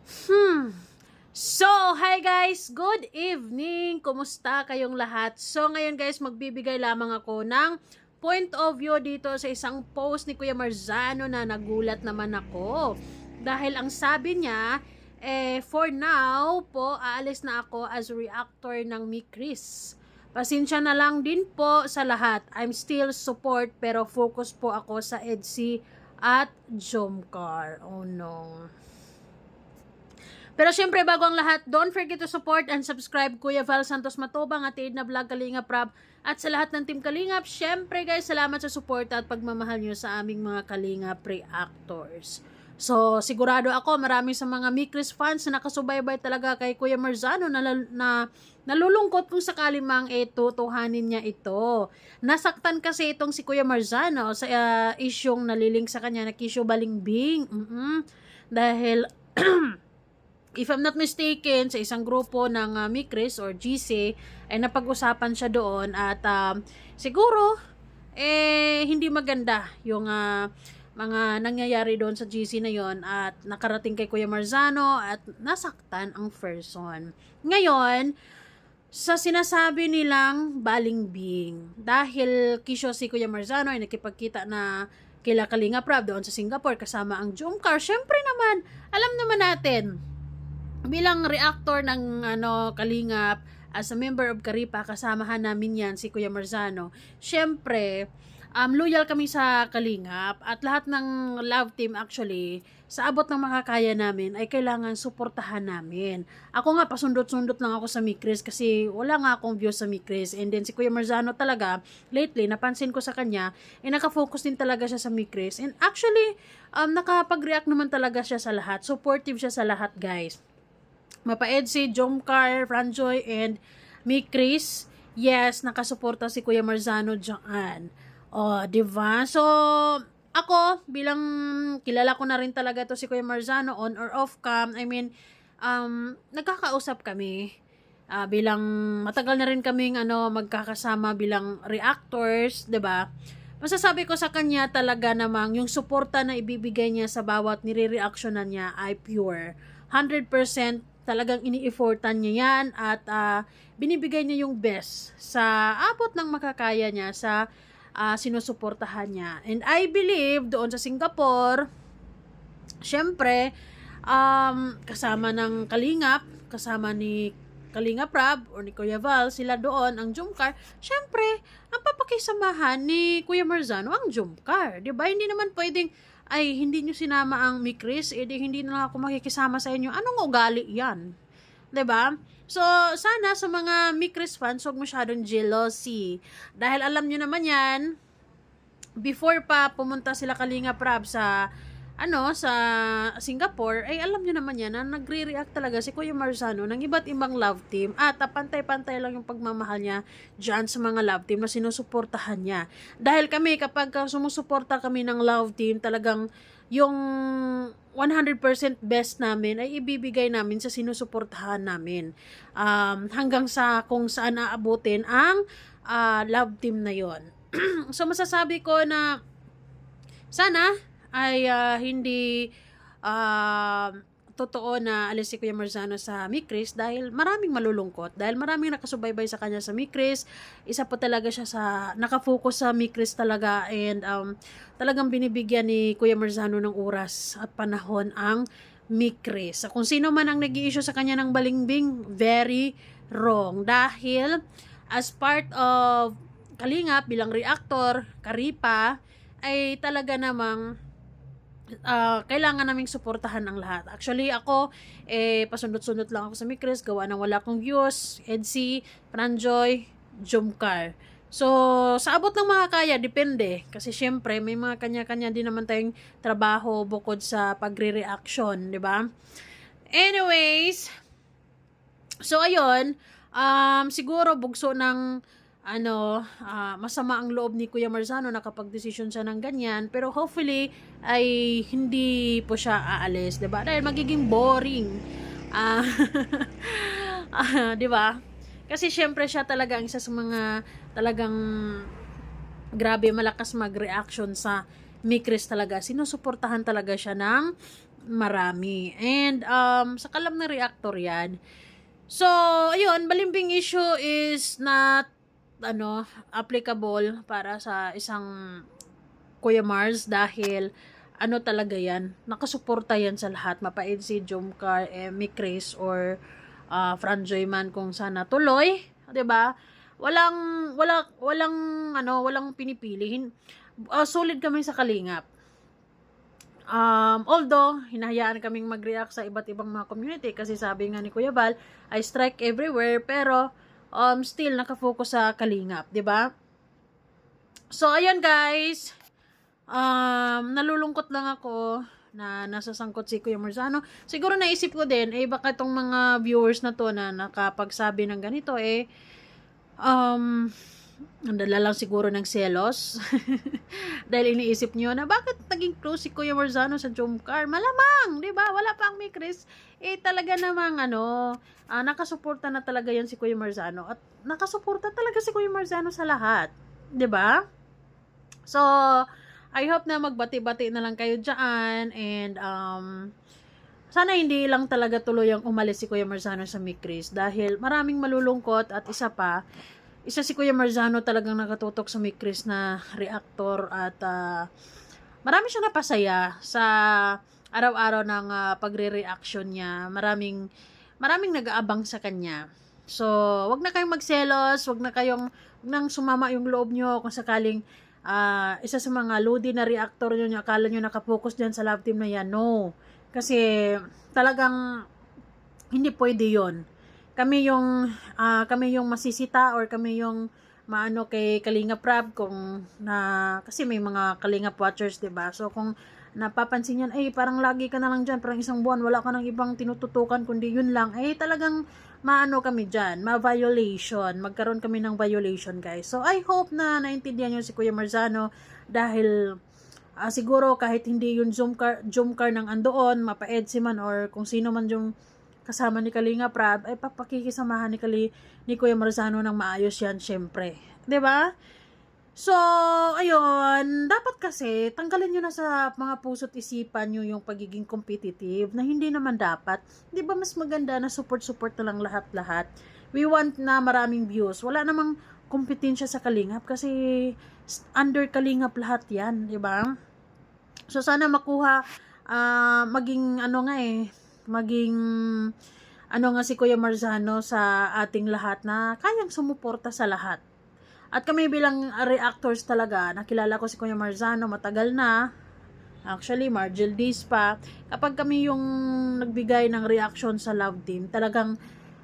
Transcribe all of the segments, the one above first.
Hmm. So, hi guys! Good evening! Kumusta kayong lahat? So, ngayon guys, magbibigay lamang ako ng point of view dito sa isang post ni Kuya Marzano na nagulat naman ako. Dahil ang sabi niya, for now po, aalis na ako as reactor ng Mikris. Pasensya na lang din po sa lahat. I'm still support pero focus po ako sa EDC at Jomcar. Oh no. Pero syempre, bago ang lahat, don't forget to support and subscribe Kuya Val Santos Matubang at Aid na Vlog Kalingap Rab. At sa lahat ng Team Kalingap, syempre guys, salamat sa support at pagmamahal nyo sa aming mga Kalingap reactors. So, sigurado ako, marami sa mga Mikris fans na nakasubaybay talaga kay Kuya Marzano na nalulungkot kung sakali mang tutuhanin niya ito. Nasaktan kasi itong si Kuya Marzano sa isyong naliling sa kanya na Kisho Balingbing. Dahil if I'm not mistaken, sa isang grupo ng Mikris or GC, ay napag-usapan siya doon at siguro, hindi maganda yung mga nangyayari doon sa GC na yon at nakarating kay Kuya Marzano at nasaktan ang person. Ngayon, sa sinasabi nilang Balingbing, dahil kisyo si Kuya Marzano ay nakipagkita na kila Kalingap Rab doon sa Singapore kasama ang Jomcar, syempre naman, alam naman natin, bilang reactor ng Kalingap, as a member of Karipa, kasamahan namin yan si Kuya Marzano. Syempre, loyal kami sa Kalingap at lahat ng love team actually, sa abot ng makakaya namin ay kailangan suportahan namin. Ako nga, pasundot-sundot lang ako sa Mikris kasi wala nga akong view sa Mikris. And then si Kuya Marzano talaga, lately, napansin ko sa kanya, nakafocus din talaga siya sa Mikris. And actually, nakapag-react naman talaga siya sa lahat. Supportive siya sa lahat, guys. Mapa-EDC si Jomcar, Franjoy, and Mikris. Yes, nakasuporta si Kuya Marzano dyan. O, diba? So, ako, bilang kilala ko na rin talaga to si Kuya Marzano, on or off cam, nagkakausap kami. Bilang matagal na rin kaming magkakasama bilang reactors, diba? Masasabi ko sa kanya talaga namang yung suporta na ibibigay niya sa bawat nire-reactionan niya ay pure. 100% talagang ini-effortan niya yan at binibigay niya yung best sa abot ng makakaya niya sa sinusuportahan niya. And I believe doon sa Singapore, syempre, kasama ng Kalingap, kasama ni Kalingap Rab or ni Kuya Val, sila doon, ang Jomcar, syempre, ang papakisamahan ni Kuya Marzano, ang Jomcar. Diba? Hindi naman pwedeng, ay, hindi nyo sinama ang Mikris, hindi na lang ako makikisama sa inyo. Anong ugali yan? Diba? So, sana sa mga Mikris fans, huwag masyadong jealousy. Dahil alam nyo naman yan, before pa pumunta sila Kalingap Rab sa sa Singapore, ay alam nyo naman yan na nagre-react talaga si Kuya Marzano ng iba't ibang love team at pantay-pantay lang yung pagmamahal niya dyan sa mga love team na sinusuportahan niya. Dahil kami, kapag sumusuporta kami ng love team, talagang yung 100% best namin ay ibibigay namin sa sinusuportahan namin. Hanggang sa kung saan aabutin ang love team na yon. So, masasabi ko na sana ay hindi totoo na alis si Kuya Marzano sa Mikris dahil maraming malulungkot, dahil maraming nakasubaybay sa kanya sa Mikris. Isa po talaga siya sa nakafocus sa Mikris talaga, and talagang binibigyan ni Kuya Marzano ng oras at panahon ang Mikris. Kung sino man ang nag-i-issue sa kanya ng Balingbing, very wrong, dahil as part of Kalingap bilang reactor, Karipa, ay talaga namang kailangan naming suportahan ang lahat. Actually, ako, pasundot-sundot lang ako sa Mikris, gawa ng wala akong views, EDC, Franjoy, Jomcar. So, sa abot ng mga kaya, depende. Kasi syempre, may mga kanya-kanya din naman tayong trabaho bukod sa pagre-reaction, di ba? Anyways, so ayun, siguro bugso ng masama ang loob ni Kuya Marzano na kapag decision siya ng ganyan, pero hopefully ay hindi po siya aalis, 'di ba? Dahil magiging boring. 'Di ba? Kasi syempre siya talaga ang isa sa mga talagang grabe malakas mag-reaction sa Mikris talaga. Sinusuportahan talaga siya ng marami. And sa Kalab na Reactor yan. So, ayun, balimbing issue is not applicable para sa isang Kuya Mars dahil talaga yan, nakasuporta yan sa lahat, mapait si Jomcar, Mick Chris or Franjoy man kung sana tuloy, 'di ba? Walang pinipilihin. Solid kami sa Kalingap. Although, hinahayaan kaming mag-react sa iba't ibang mga community kasi sabi nga ni Kuya Val, I strike everywhere, pero still nakafocus sa Kalingap, 'di ba? So, ayun guys, nalulungkot lang ako na nasasangkot si Kuya Marzano. Siguro naisip ko din, baka itong mga viewers na to na nakapagsabi ng ganito, ang dala lang siguro ng selos. Dahil iniisip nyo na bakit naging close si Kuya Marzano sa Jomcar? Malamang, di ba? Wala pa ang Mick Chris. Talaga namang nakasuporta na talaga yan si Kuya Marzano. At nakasuporta talaga si Kuya Marzano sa lahat. Di ba? So, I hope na magbati-bati na lang kayo dyan. And, sana hindi lang talaga tuluyang umalis si Kuya Marzano sa Mick Chris. Dahil maraming malulungkot at isa si Kuya Marzano talagang nakatutok sa Mick Chris na reactor. At, marami siyang napasaya sa araw-araw ng pagre-reaction niya. Maraming nag-aabang sa kanya. So, wag na kayong magselos, wag nang sumama yung loob nyo kung sakaling isa sa mga lodi na reactor nyo, akala nyo nakapokus dyan sa love team na yan. No. Kasi talagang hindi pwede yon. Kami yung masisita or kami yung maano kay Kalingap Rab kasi may mga Kalingap watchers, 'di ba? So kung napapansin yan, parang lagi ka na lang dyan, parang isang buwan, wala ka nang ibang tinututukan, kundi yun lang, talagang kami dyan, magkaroon kami ng violation, guys. So, I hope na naintindihan nyo si Kuya Marzano, dahil, siguro, kahit hindi yung Jomcar nang andoon, mapa-EDSI man, or kung sino man yung kasama ni Kalingap Rab, papakikisamahan ni Kuya Marzano ng maayos yan, syempre. 'Di ba? So, ayun, dapat kasi, tanggalin nyo na sa mga puso't isipan nyo yung pagiging competitive, na hindi naman dapat. Di ba mas maganda na support na lang lahat-lahat? We want na maraming views. Wala namang kompetensya sa Kalingap, kasi under Kalingap lahat yan, di ba? So, sana makuha, maging si Kuya Marzano sa ating lahat na kayang sumuporta sa lahat. At kami bilang reactors talaga, nakilala ko si Kuya Marzano matagal na. Actually, Margel Days pa. Kapag kami yung nagbigay ng reaction sa love team, talagang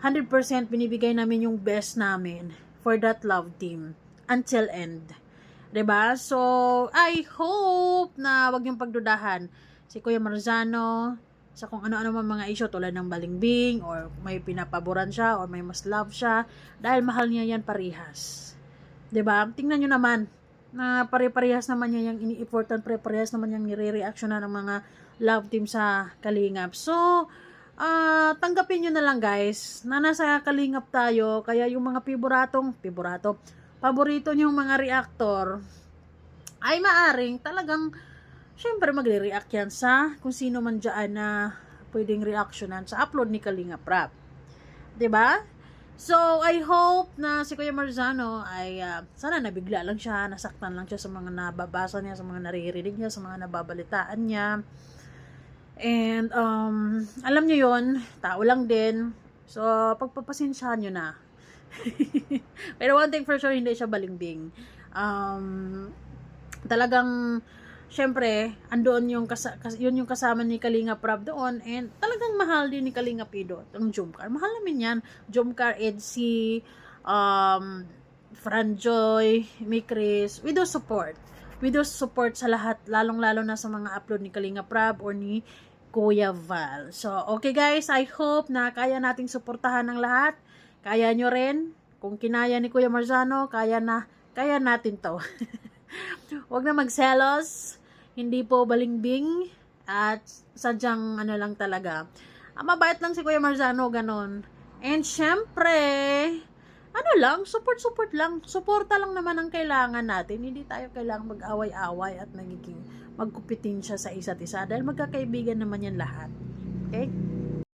100% binibigay namin yung best namin for that love team until end. 'Di ba? So, I hope na wag niyong pagdudahan si Kuya Marzano sa kung ano-ano mga issue tulad ng balingbing, or may pinapaboran siya, or may mas love siya, dahil mahal niya yan parihas. 'Di ba? Tingnan niyo naman na pare-parehas naman niya yung ini-important, pare-parehas naman yung nire-reaction ng mga love team sa Kalingap. So, tanggapin niyo na lang, guys, na nasa Kalingap tayo, kaya yung mga paborito niyong mga reactor ay maaring talagang syempre magre-react yan sa kung sino man dyan na pwedeng reactionan sa upload ni Kalingap Rab. 'Di ba? So, I hope na si Kuya Marzano ay sana nabigla lang siya, nasaktan lang siya sa mga nababasa niya, sa mga naririnig niya, sa mga nababalitaan niya. And, alam niyo yon, tao lang din. So, pagpapasensyahan niyo na. Pero one thing for sure, hindi siya balingbing. Talagang, syempre, andoon yun yung kasama ni Kalingap Rab doon, and talagang mahal din ni Kalingap Ido ang Jomcar. Mahal namin yan. Jomcar, EDSI, Franjoy, Mick Chris. We do support sa lahat, lalong-lalo na sa mga upload ni Kalingap Rab or ni Kuya Val. So, okay guys, I hope na kaya nating suportahan ng lahat. Kaya nyo rin. Kung kinaya ni Kuya Marzano, kaya natin to. Huwag na magselos. Hindi po balingbing, at sadyang lang talaga. Mabait lang si Kuya Marzano, ganon. And syempre, support lang. Suporta lang naman ang kailangan natin. Hindi tayo kailangang mag-away-away at nagiging magkupitin siya sa isa't isa dahil magkakaibigan naman yan lahat. Okay?